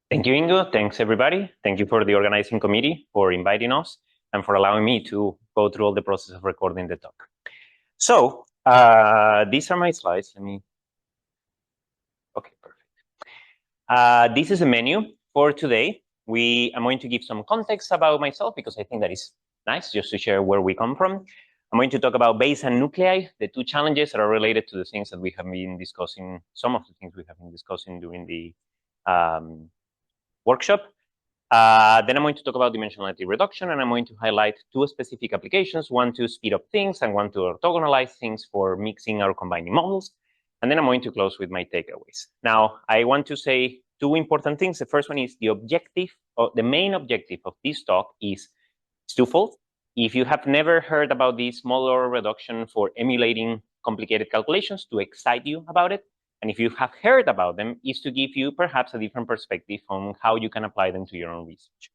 Thank you, Ingo. Thanks, everybody. Thank you for the organizing committee for inviting us and for allowing me to go through all the process of recording the talk. So these are my slides. Okay, perfect. This is a menu for today. I'm going to give some context about myself because I think that is nice just to share where we come from. I'm going to talk about Bayesian nuclei, the two challenges that are related to the things that we have been discussing, some of the things we have been discussing during the workshop. Then I'm going to talk about dimensionality reduction, and I'm going to highlight two specific applications, one to speed up things and one to orthogonalize things for mixing or combining models. And then I'm going to close with my takeaways. Now, I want to say two important things. The first one is the objective, or the main objective of this talk is twofold. If you have never heard about this model reduction for emulating complicated calculations, to excite you about it. And if you have heard about them, is to give you perhaps a different perspective on how you can apply them to your own research.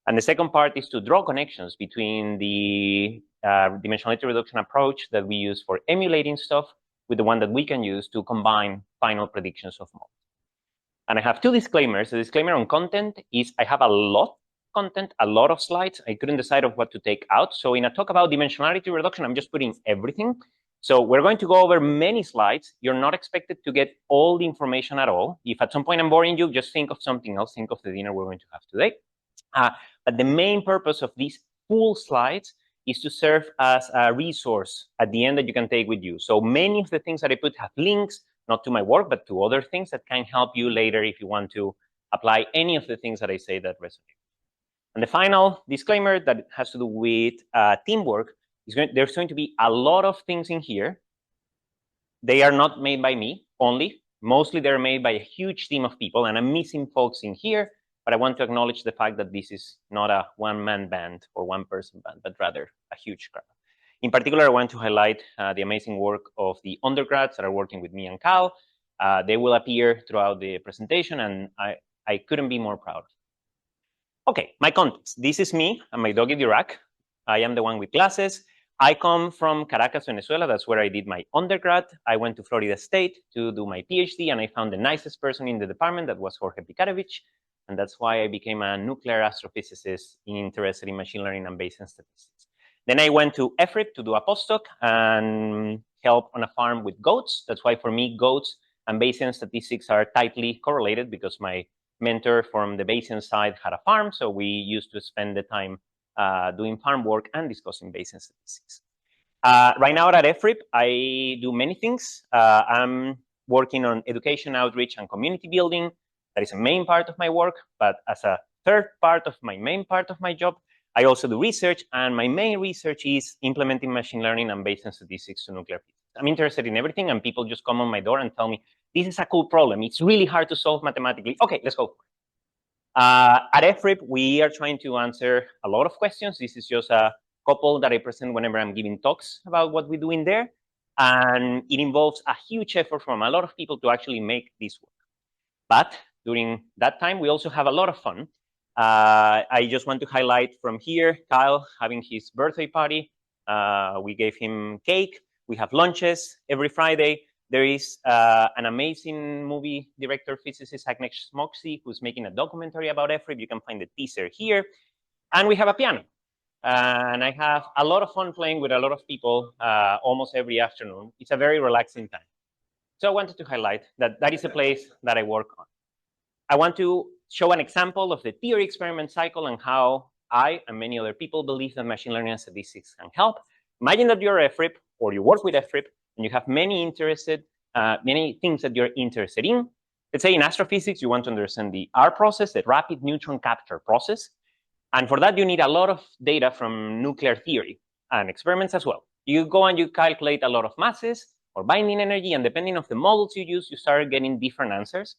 And the second part is to draw connections between the dimensionality reduction approach that we use for emulating stuff with the one that we can use to combine final predictions of models. And I have two disclaimers. The disclaimer on content is I have a lot of content, a lot of slides. I couldn't decide of what to take out. So in a talk about dimensionality reduction, I'm just putting everything. So we're going to go over many slides. You're not expected to get all the information at all. If at some point I'm boring you, just think of something else. Think of the dinner we're going to have today. But the main purpose of these full slides is to serve as a resource at the end that you can take with you. So many of the things that I put have links, not to my work, but to other things that can help you later if you want to apply any of the things that I say that resonate. And the final disclaimer that has to do with teamwork, there's going to be a lot of things in here. They are not made by me only. Mostly they're made by a huge team of people, and I'm missing folks in here, but I want to acknowledge the fact that this is not a one-man band or one-person band, but rather a huge crowd. In particular, I want to highlight the amazing work of the undergrads that are working with me and Cal. They will appear throughout the presentation, and I couldn't be more proud. Okay, my context. This is me and my doggy Dirac. I am the one with glasses. I come from Caracas, Venezuela. That's where I did my undergrad. I went to Florida State to do my PhD, and I found the nicest person in the department. That was Jorge Picarovich. And that's why I became a nuclear astrophysicist interested in machine learning and Bayesian statistics. Then I went to EFRIP to do a postdoc and help on a farm with goats. That's why for me, goats and Bayesian statistics are tightly correlated, because my mentor from the Bayesian side had a farm. So we used to spend the time doing farm work and discussing Bayesian statistics. Right now at EFRIP, I do many things. I'm working on education outreach and community building. That is a main part of my work. But as a third part of my main part of my job, I also do research. And my main research is implementing machine learning and Bayesian statistics to nuclear physics. I'm interested in everything, and people just come on my door and tell me, this is a cool problem. It's really hard to solve mathematically. Okay, let's go. At EFRIP, we are trying to answer a lot of questions. This is just a couple that I present whenever I'm giving talks about what we do in there. And it involves a huge effort from a lot of people to actually make this work. But during that time, we also have a lot of fun. I just want to highlight from here, Kyle having his birthday party. We gave him cake. We have lunches every Friday. There is an amazing movie director, physicist, Agnes Smoxy, who's making a documentary about EFRIP. You can find the teaser here. And we have a piano. And I have a lot of fun playing with a lot of people almost every afternoon. It's a very relaxing time. So I wanted to highlight that that is a place that I work on. I want to show an example of the theory experiment cycle and how I and many other people believe that machine learning and statistics can help. Imagine that you're EFRIP or you work with EFRIP and you have many things that you're interested in. Let's say in astrophysics, you want to understand the R process, the rapid neutron capture process. And for that, you need a lot of data from nuclear theory and experiments as well. You go and you calculate a lot of masses or binding energy, and depending on the models you use, you start getting different answers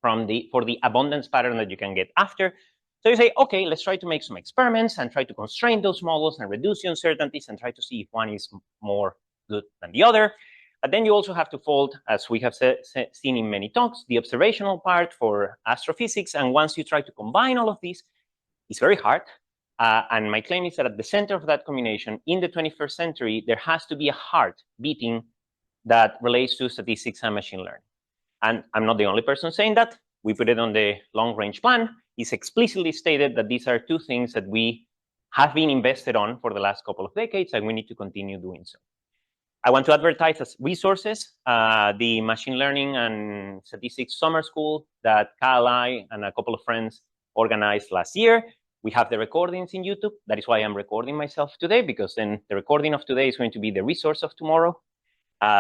for the abundance pattern that you can get after. So you say, okay, let's try to make some experiments and try to constrain those models and reduce the uncertainties and try to see if one is more good than the other. But then you also have to fold, as we have seen in many talks, the observational part for astrophysics. And once you try to combine all of these, it's very hard. And my claim is that at the center of that combination in the 21st century, there has to be a heart beating that relates to statistics and machine learning. And I'm not the only person saying that. We put it on the long-range plan. It's explicitly stated that these are two things that we have been invested on for the last couple of decades, and we need to continue doing so. I want to advertise as resources the machine learning and statistics summer school that Kyle and a couple of friends organized last year. We have the recordings in YouTube. That is why I'm recording myself today, because then the recording of today is going to be the resource of tomorrow.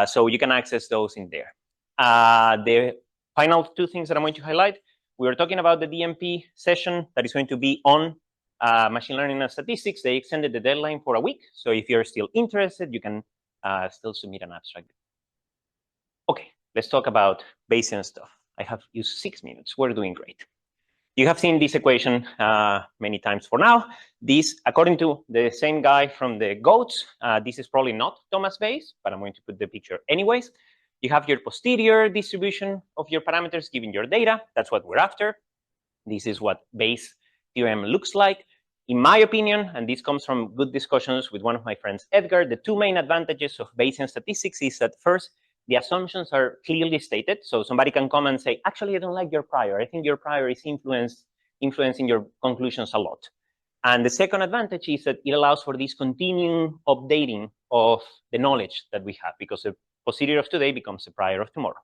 So you can access those in there. The final two things that I'm going to highlight, we were talking about the DMP session that is going to be on machine learning and statistics. They extended the deadline for a week. So if you're still interested, you can still submit an abstract. Okay, let's talk about Bayesian stuff. I have used 6 minutes. We're doing great. You have seen this equation many times for now. This, according to the same guy from the goats, this is probably not Thomas Bayes, but I'm going to put the picture anyways. You have your posterior distribution of your parameters given your data. That's what we're after. This is what Bayes' theorem looks like. In my opinion, and this comes from good discussions with one of my friends, Edgar, the two main advantages of Bayesian statistics is that first, the assumptions are clearly stated. So somebody can come and say, actually, I don't like your prior. I think your prior is influencing your conclusions a lot. And the second advantage is that it allows for this continuing updating of the knowledge that we have, because the posterior of today becomes the prior of tomorrow.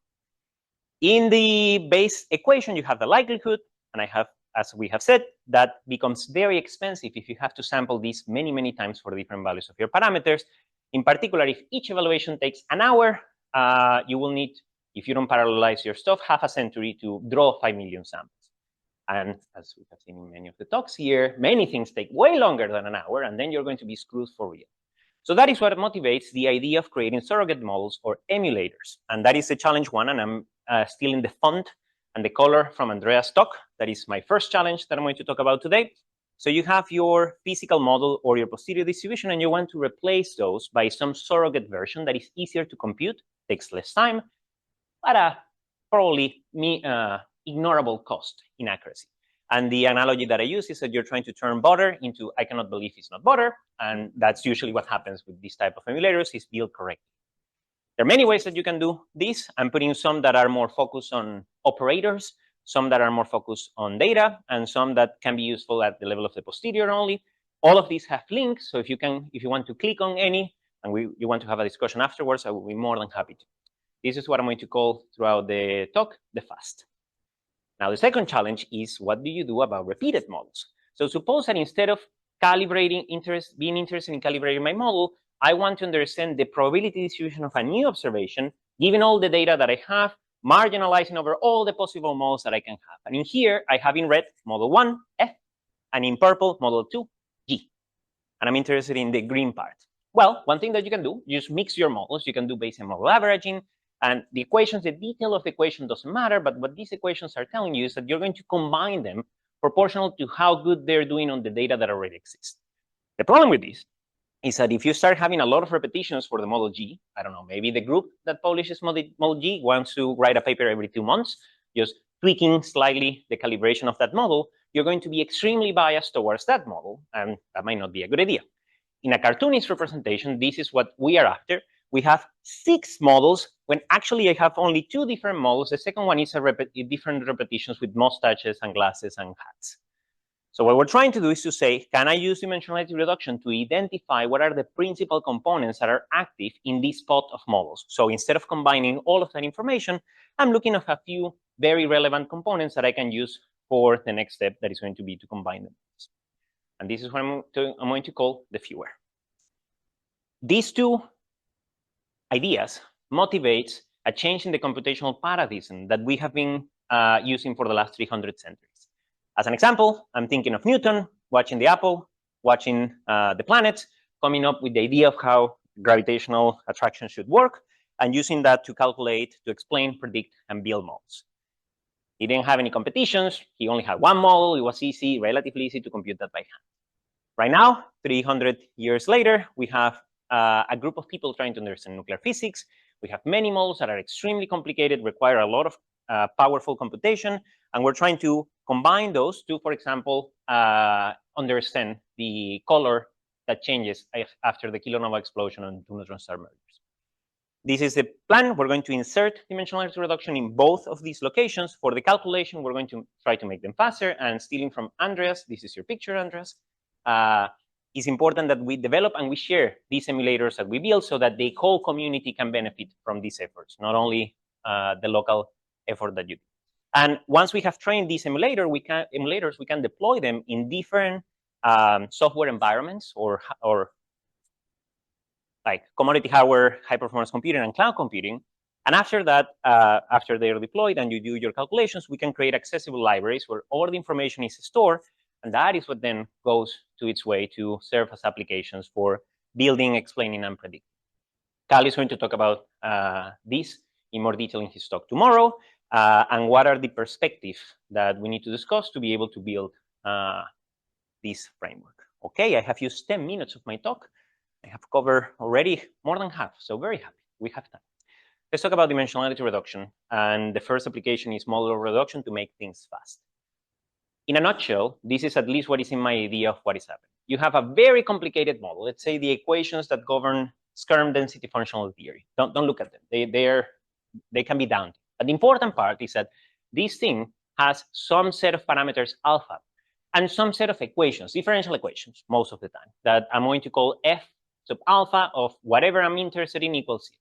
In the Bayes equation, you have the likelihood, and I have, as we have said, that becomes very expensive if you have to sample these many, many times for different values of your parameters. In particular, if each evaluation takes an hour, you will need, if you don't parallelize your stuff, half a century to draw 5 million samples. And as we have seen in many of the talks here, many things take way longer than an hour, and then you're going to be screwed for real. So that is what motivates the idea of creating surrogate models or emulators. And that is the challenge one, and I'm stealing the font and the color from Andrea's talk. That is my first challenge that I'm going to talk about today. So you have your physical model or your posterior distribution, and you want to replace those by some surrogate version that is easier to compute, takes less time, but a probably ignorable cost in accuracy. And the analogy that I use is that you're trying to turn butter into I cannot believe it's not butter. And that's usually what happens with this type of emulators, is built correctly. There are many ways that you can do this. I'm putting some that are more focused on operators, some that are more focused on data, and some that can be useful at the level of the posterior only. All of these have links. So if you want to click on any, and you want to have a discussion afterwards, I will be more than happy to. This is what I'm going to call throughout the talk, the fast. Now, the second challenge is, what do you do about repeated models? So suppose that instead of being interested in calibrating my model, I want to understand the probability distribution of a new observation, given all the data that I have, marginalizing over all the possible models that I can have. And in here, I have in red model 1, F, and in purple, model 2, G. And I'm interested in the green part. Well, one thing that you can do, you just mix your models. You can do Bayesian model averaging. And the equations, the detail of the equation doesn't matter, but what these equations are telling you is that you're going to combine them proportional to how good they're doing on the data that already exists. The problem with this is that if you start having a lot of repetitions for the model G, I don't know, maybe the group that publishes model G wants to write a paper every 2 months, just tweaking slightly the calibration of that model, you're going to be extremely biased towards that model, and that might not be a good idea. In a cartoonist representation, this is what we are after. We have 6 models when actually I have only 2 different models. The second one is different repetitions with mustaches and glasses and hats. So what we're trying to do is to say, can I use dimensionality reduction to identify what are the principal components that are active in this pot of models? So instead of combining all of that information, I'm looking at a few very relevant components that I can use for the next step, that is going to be to combine them. And this is what I'm going to call the fewer. These 2 ideas motivates a change in the computational paradigm that we have been using for the last 300 centuries. As an example, I'm thinking of Newton, watching the apple, watching the planets, coming up with the idea of how gravitational attraction should work, and using that to calculate, to explain, predict, and build models. He didn't have any competitions. He only had 1 model. It was easy, relatively easy to compute that by hand. Right now, 300 years later, we have a group of people trying to understand nuclear physics. We have many models that are extremely complicated, require a lot of powerful computation, and we're trying to combine those to, for example, understand the color that changes after the kilonova explosion on 2 neutron star mergers. this is the plan. We're going to insert dimensionality reduction in both of these locations. For the calculation, we're going to try to make them faster. And stealing from Andreas, this is your picture, Andreas. It's important that we develop and we share these emulators that we build so that the whole community can benefit from these efforts, not only the local effort that you do. And once we have trained these emulators, we can deploy them in different software environments or like commodity hardware, high performance computing, and cloud computing. And after that, after they're deployed and you do your calculations, we can create accessible libraries where all the information is stored. And that is what then goes to its way to serve as applications for building, explaining, and predicting. Cal is going to talk about this in more detail in his talk tomorrow. And what are the perspectives that we need to discuss to be able to build this framework. Okay, I have used 10 minutes of my talk. I have covered already more than half, so very happy. We have time. Let's talk about dimensionality reduction. And the first application is modular reduction to make things fast. In a nutshell, this is at least what is in my idea of what is happening. You have a very complicated model. Let's say the equations that govern Scherm density functional theory. Don't look at them. They can be daunting. But the important part is that this thing has some set of parameters alpha and some set of equations, differential equations, most of the time, that I'm going to call f sub alpha of whatever I'm interested in equals 0.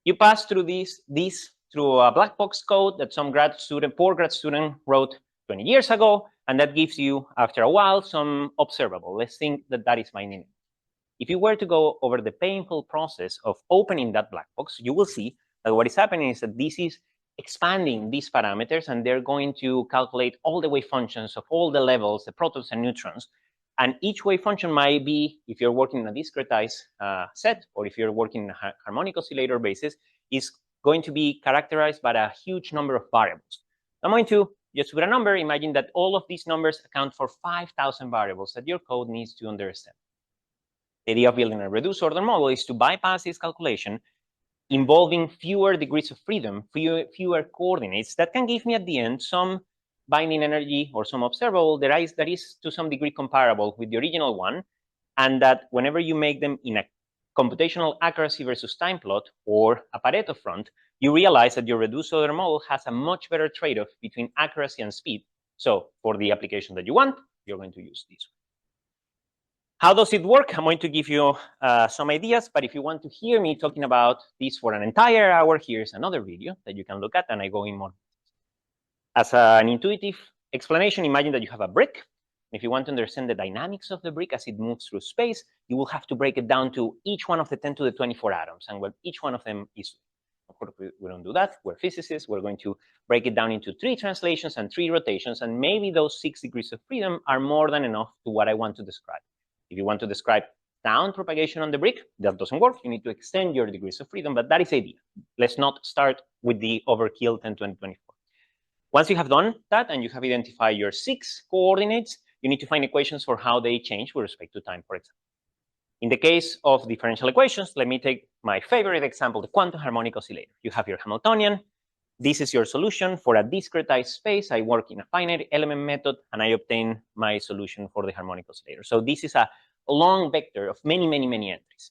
You pass through this through a black box code that some poor grad student wrote 20 years ago, and that gives you, after a while, some observable. Let's think that that is my name. If you were to go over the painful process of opening that black box, you will see that what is happening is that this is expanding these parameters, and they're going to calculate all the wave functions of all the levels, the protons and neutrons. And each wave function might be, if you're working in a discretized set, or if you're working in a harmonic oscillator basis, is going to be characterized by a huge number of variables. I'm going to just put a number. Imagine that all of these numbers account for 5,000 variables that your code needs to understand. The idea of building a reduced order model is to bypass this calculation, involving fewer degrees of freedom, fewer coordinates that can give me at the end some binding energy or some observable that is to some degree comparable with the original one, and that whenever you make them in a computational accuracy versus time plot or a Pareto front, you realize that your reduced order model has a much better trade-off between accuracy and speed. So for the application that you want, you're going to use this one. How does it work? I'm going to give you some ideas, but if you want to hear me talking about this for an entire hour, here's another video that you can look at, and I go in more. As an intuitive explanation, imagine that you have a brick. If you want to understand the dynamics of the brick as it moves through space, you will have to break it down to each one of the 10 to the 24 atoms and what each one of them is. Of course, we don't do that. We're physicists. We're going to break it down into 3 translations and 3 rotations, and maybe those 6 degrees of freedom are more than enough to what I want to describe. If you want to describe sound propagation on the brick, that doesn't work. You need to extend your degrees of freedom, but that is the idea. Let's not start with the overkill 10 to 24. Once you have done that and you have identified your 6 coordinates, you need to find equations for how they change with respect to time, for example. In the case of differential equations, let me take my favorite example, the quantum harmonic oscillator. You have your Hamiltonian. This is your solution for a discretized space. I work in a finite element method, and I obtain my solution for the harmonic oscillator. So this is a long vector of many, many, many entries.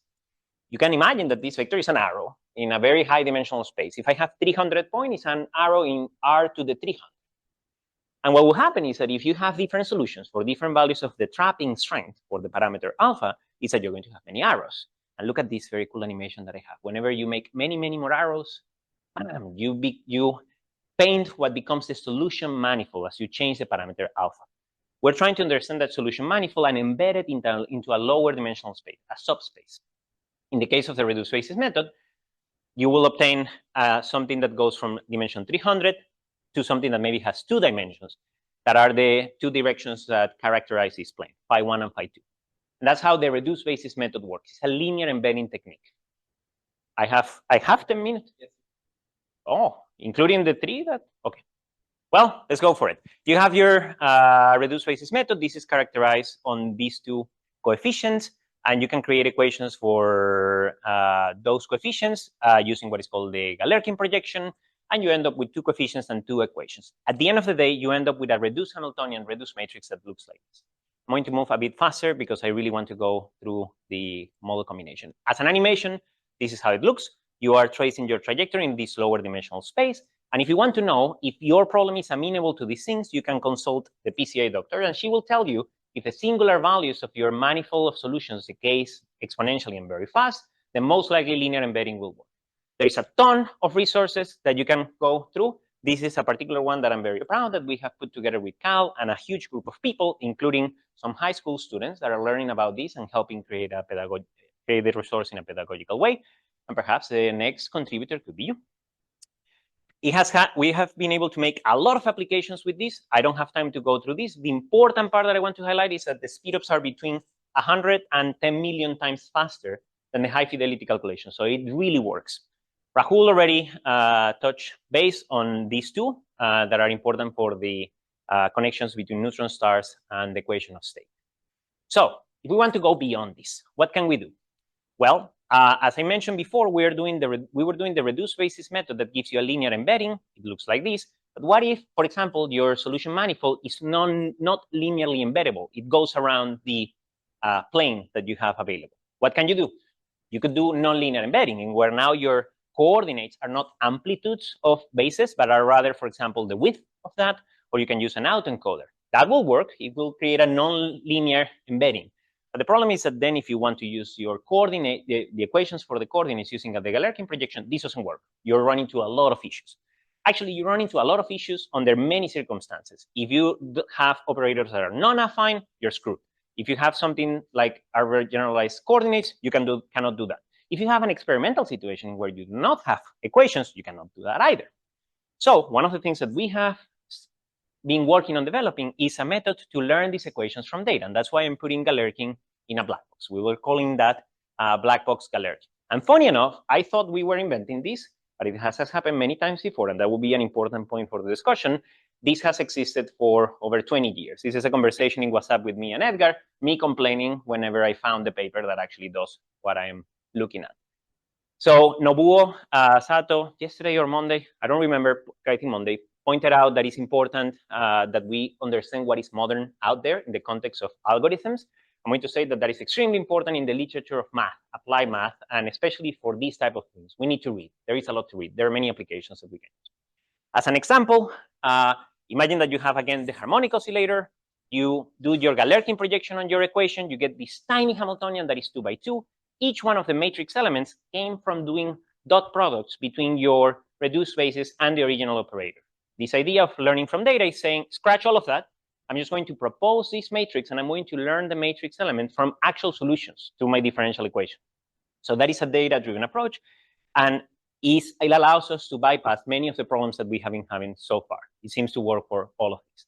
You can imagine that this vector is an arrow in a very high dimensional space. If I have 300 points, it's an arrow in R to the 300. And what will happen is that if you have different solutions for different values of the trapping strength for the parameter alpha, is that you're going to have many arrows. And look at this very cool animation that I have. Whenever you make many, many more arrows, you paint what becomes the solution manifold as you change the parameter alpha. We're trying to understand that solution manifold and embed it into a lower dimensional space, a subspace. In the case of the reduced basis method, you will obtain something that goes from dimension 300 to something that maybe has 2 dimensions that are the 2 directions that characterize this plane, phi 1 and phi 2. And that's how the reduced basis method works. It's a linear embedding technique. I have 10 minutes. Yes. Oh, including the 3 that, okay. Well, let's go for it. You have your reduced basis method. This is characterized on these 2 coefficients, and you can create equations for those coefficients using what is called the Galerkin projection, and you end up with 2 coefficients and 2 equations. At the end of the day, you end up with a reduced Hamiltonian reduced matrix that looks like this. I'm going to move a bit faster because I really want to go through the model combination. As an animation, this is how it looks. You are tracing your trajectory in this lower dimensional space. And if you want to know if your problem is amenable to these things, you can consult the PCA doctor, and she will tell you if the singular values of your manifold of solutions decays exponentially and very fast, then most likely linear embedding will work. There is a ton of resources that you can go through. This is a particular one that I'm very proud that we have put together with Cal and a huge group of people, including some high school students that are learning about this and helping create the resource in a pedagogical way. And perhaps the next contributor could be you. We have been able to make a lot of applications with this. I don't have time to go through this. The important part that I want to highlight is that the speedups are between 100 and 10 million times faster than the high fidelity calculation. So it really works. Rahul already touched base on these two that are important for the connections between neutron stars and the equation of state. So if we want to go beyond this, what can we do? Well, as I mentioned before, we were doing the reduced basis method that gives you a linear embedding. It looks like this. But what if, for example, your solution manifold is not linearly embeddable? It goes around the plane that you have available. What can you do? You could do nonlinear embedding, where now your coordinates are not amplitudes of bases, but are rather, for example, the width of that, or you can use an autoencoder. That will work. It will create a nonlinear embedding. But the problem is that then if you want to use your coordinate, the equations for the coordinates using the Galerkin projection, this doesn't work. You're running into a lot of issues. Actually, you run into a lot of issues under many circumstances. If you have operators that are non-affine, you're screwed. If you have something like arbitrary generalized coordinates, you cannot do that. If you have an experimental situation where you do not have equations, you cannot do that either. So one of the things that we have been working on developing is a method to learn these equations from data. And that's why I'm putting Galerkin in a black box. We were calling that black box Galerkin. And funny enough, I thought we were inventing this, but it has happened many times before, and that will be an important point for the discussion. This has existed for over 20 years. This is a conversation in WhatsApp with me and Edgar, me complaining whenever I found the paper that actually does what I am looking at. So Nobuo Sato, yesterday or Monday, I don't remember, I think Monday, pointed out that it's important that we understand what is modern out there in the context of algorithms. I'm going to say that that is extremely important in the literature of math, applied math, and especially for these type of things. We need to read. There is a lot to read. There are many applications that we can use. As an example, imagine that you have, again, the harmonic oscillator. You do your Galerkin projection on your equation. You get this tiny Hamiltonian that is 2 by 2. Each one of the matrix elements came from doing dot products between your reduced basis and the original operator. This idea of learning from data is saying, scratch all of that. I'm just going to propose this matrix, and I'm going to learn the matrix element from actual solutions to my differential equation. So that is a data-driven approach, and it allows us to bypass many of the problems that we have been having so far. It seems to work for all of these.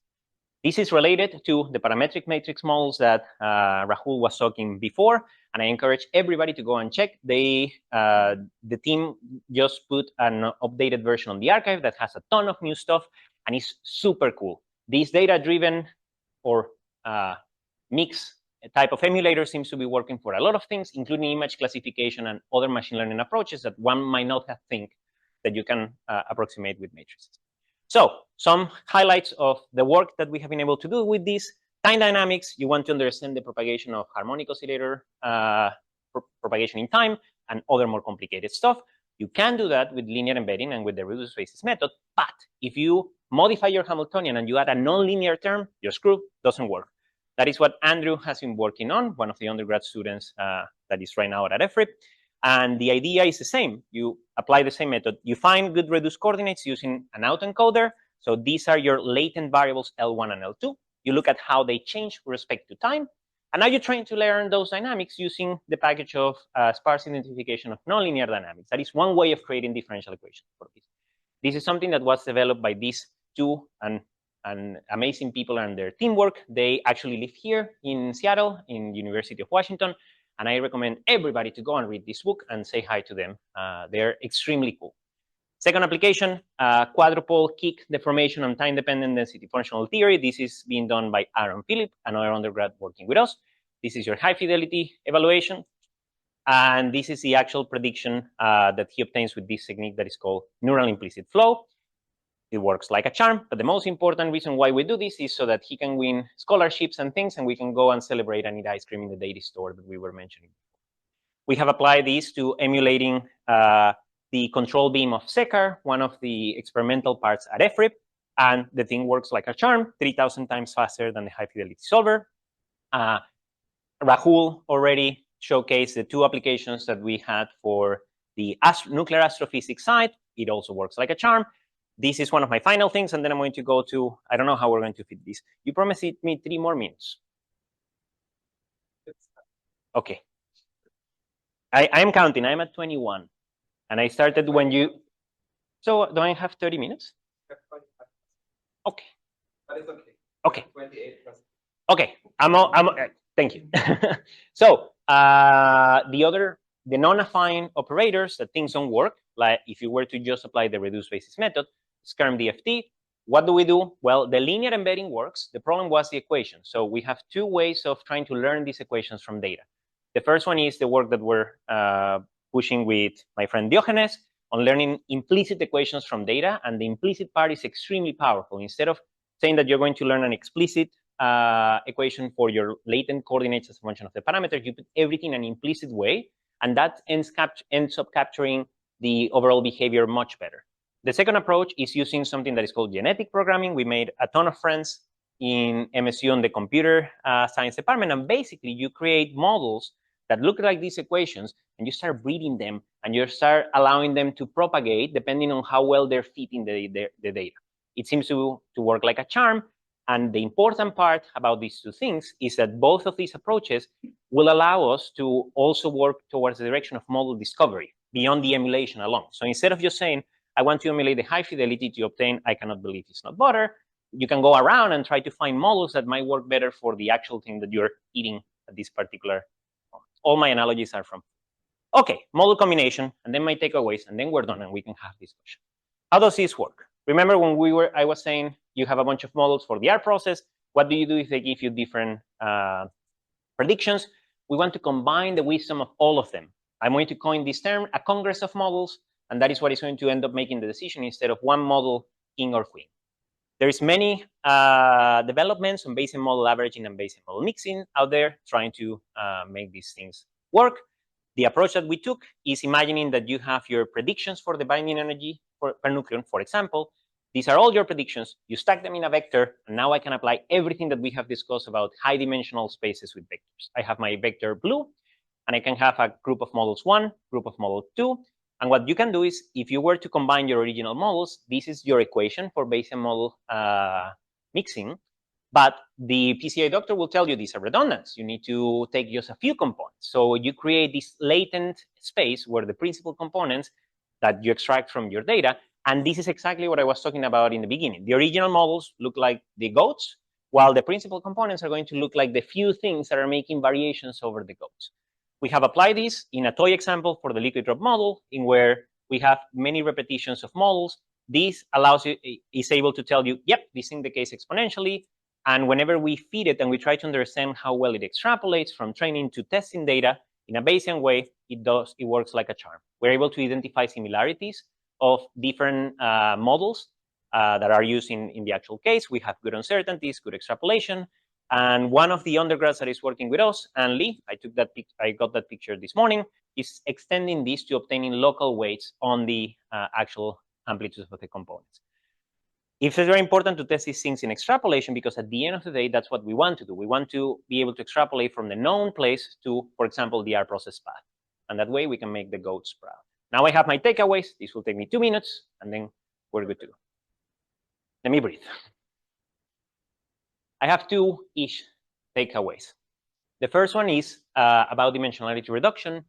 This is related to the parametric matrix models that Rahul was talking before, and I encourage everybody to go and check. The team just put an updated version on the archive that has a ton of new stuff, and it's super cool. This data-driven or mixed type of emulator seems to be working for a lot of things, including image classification and other machine learning approaches that one might not have think that you can approximate with matrices. So some highlights of the work that we have been able to do with this. Time dynamics, you want to understand the propagation of harmonic oscillator, propagation in time, and other more complicated stuff. You can do that with linear embedding and with the reduced basis method, but if you modify your Hamiltonian and you add a nonlinear term, your screw doesn't work. That is what Andrew has been working on, one of the undergrad students that is right now at EFRIP. And the idea is the same. You apply the same method. You find good reduced coordinates using an autoencoder. So these are your latent variables L1 and L2. You look at how they change with respect to time. And now you're trying to learn those dynamics using the package of sparse identification of nonlinear dynamics. That is one way of creating differential equations for this. This is something that was developed by these two and amazing people and their teamwork. They actually live here in Seattle, in the University of Washington. And I recommend everybody to go and read this book and say hi to them. They're extremely cool. Second application, quadruple kick deformation and time-dependent density functional theory. This is being done by Aaron Phillip, another undergrad working with us. This is your high-fidelity evaluation. And this is the actual prediction that he obtains with this technique that is called neural implicit flow. It works like a charm, but the most important reason why we do this is so that he can win scholarships and things, and we can go and celebrate and eat ice cream in the data store that we were mentioning. We have applied these to emulating the control beam of Sekar, one of the experimental parts at FRIP, and the thing works like a charm, 3,000 times faster than the high fidelity solver. Rahul already showcased the two applications that we had for the nuclear astrophysics side. It also works like a charm. This is one of my final things, and then I'm going to go to, I don't know how we're going to fit this. You promised me 3 more minutes. Okay. I'm counting. I'm at 21. And I started when you... So do I have 30 minutes? Okay. But it's okay. Okay. 28 plus. Okay. Thank you. So the non-affine operators that things don't work, like if you were to just apply the reduced basis method, SCARM DFT, what do? Well, the linear embedding works. The problem was the equation. So we have 2 ways of trying to learn these equations from data. The first one is the work that we're pushing with my friend Diogenes on learning implicit equations from data. And the implicit part is extremely powerful. Instead of saying that you're going to learn an explicit equation for your latent coordinates as a function of the parameter, you put everything in an implicit way. And that ends up capturing the overall behavior much better. The second approach is using something that is called genetic programming. We made a ton of friends in MSU on the computer science department. And basically, you create models that look like these equations, and you start breeding them, and you start allowing them to propagate depending on how well they're fitting the data. It seems to work like a charm. And the important part about these 2 things is that both of these approaches will allow us to also work towards the direction of model discovery beyond the emulation alone. So instead of just saying, I want to emulate the high fidelity to obtain, I cannot believe it's not butter, you can go around and try to find models that might work better for the actual thing that you're eating at this particular moment. All my analogies are from. Okay, model combination, and then my takeaways, and then we're done and we can have discussion. How does this work? Remember when I was saying you have a bunch of models for the R process. What do you do if they give you different predictions? We want to combine the wisdom of all of them. I'm going to coin this term, a congress of models, and that is what is going to end up making the decision instead of one model, king or queen. There's many developments on Bayesian model averaging and Bayesian model mixing out there trying to make these things work. The approach that we took is imagining that you have your predictions for the binding energy per nucleon, for example. These are all your predictions. You stack them in a vector, and now I can apply everything that we have discussed about high dimensional spaces with vectors. I have my vector blue, and I can have a group of models 1, group of model 2. And what you can do is, if you were to combine your original models, this is your equation for Bayesian model mixing. But the PCA doctor will tell you these are redundant. You need to take just a few components. So you create this latent space where the principal components that you extract from your data. And this is exactly what I was talking about in the beginning. The original models look like the goats, while the principal components are going to look like the few things that are making variations over the goats. We have applied this in a toy example for the liquid drop model, in where we have many repetitions of models. This allows you, is able to tell you, yep, this is the case exponentially. And whenever we feed it and we try to understand how well it extrapolates from training to testing data in a Bayesian way, it works like a charm. We're able to identify similarities of different models that are used in the actual case. We have good uncertainties, good extrapolation. And one of the undergrads that is working with us, and Lee, I got that picture this morning, is extending this to obtaining local weights on the actual amplitudes of the components. It's very important to test these things in extrapolation, because at the end of the day, that's what we want to do. We want to be able to extrapolate from the known place to, for example, the R process path. And that way we can make the goats proud. Now I have my takeaways. This will take me 2 minutes, and then we're good to go. Let me breathe. I have 2-ish takeaways. The first one is about dimensionality reduction.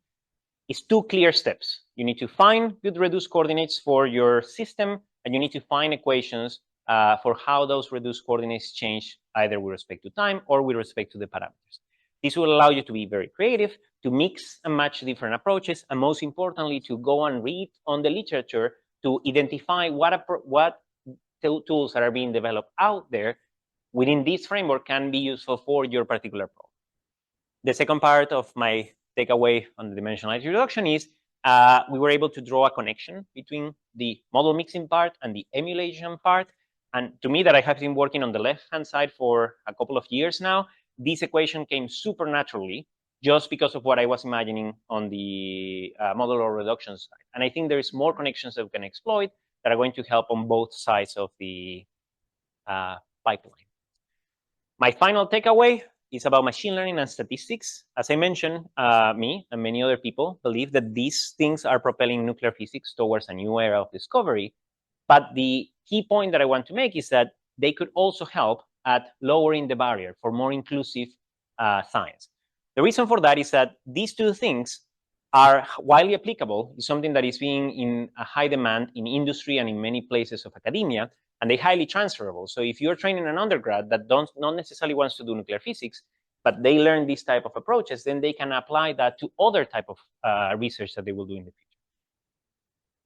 It's 2 clear steps. You need to find good reduced coordinates for your system, and you need to find equations for how those reduced coordinates change either with respect to time or with respect to the parameters. This will allow you to be very creative, to mix and match different approaches, and most importantly, to go and read on the literature to identify what tools that are being developed out there within this framework can be useful for your particular problem. The second part of my takeaway on the dimensionality reduction is we were able to draw a connection between the model mixing part and the emulation part. And to me, that I have been working on the left-hand side for a couple of years now, this equation came super naturally just because of what I was imagining on the modular reduction side. And I think there is more connections that we can exploit that are going to help on both sides of the pipeline. My final takeaway is about machine learning and statistics. As I mentioned, me and many other people believe that these things are propelling nuclear physics towards a new era of discovery. But the key point that I want to make is that they could also help at lowering the barrier for more inclusive science. The reason for that is that these two things are widely applicable. It's something that is being in a high demand in industry and in many places of academia, and they're highly transferable. So if you're training an undergrad that not necessarily wants to do nuclear physics, but they learn these type of approaches, then they can apply that to other type of research that they will do in the future.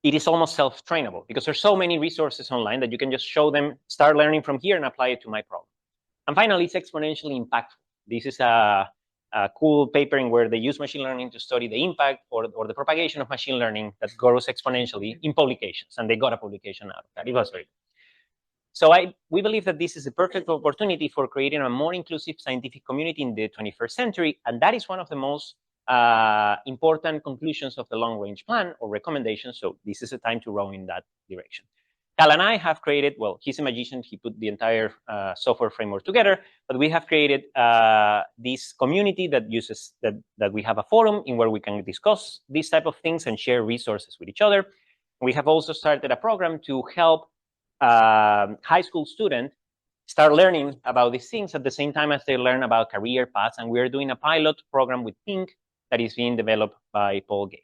It is almost self-trainable because there's so many resources online that you can just show them, start learning from here and apply it to my problem. And finally, it's exponentially impactful. This is a cool paper in where they use machine learning to study the impact or the propagation of machine learning that grows exponentially in publications. And they got a publication out of that. It was very good. So we believe that this is a perfect opportunity for creating a more inclusive scientific community in the 21st century. And that is one of the most important conclusions of the long-range plan or recommendations. So this is a time to row in that direction. Cal and I have created, well, he's a magician. He put the entire software framework together, but we have created this community that uses, that we have a forum in where we can discuss these type of things and share resources with each other. We have also started a program to help high school students start learning about these things at the same time as they learn about career paths. And we are doing a pilot program with Pink that is being developed by Paul Gay.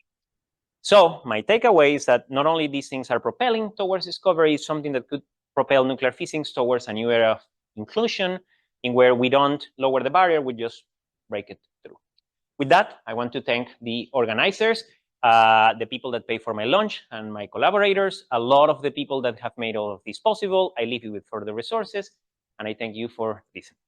So my takeaway is that not only these things are propelling towards discovery, it's something that could propel nuclear physics towards a new era of inclusion in where we don't lower the barrier, we just break it through. With that, I want to thank the organizers, the people that pay for my lunch and my collaborators, a lot of the people that have made all of this possible. I leave you with further resources, and I thank you for listening.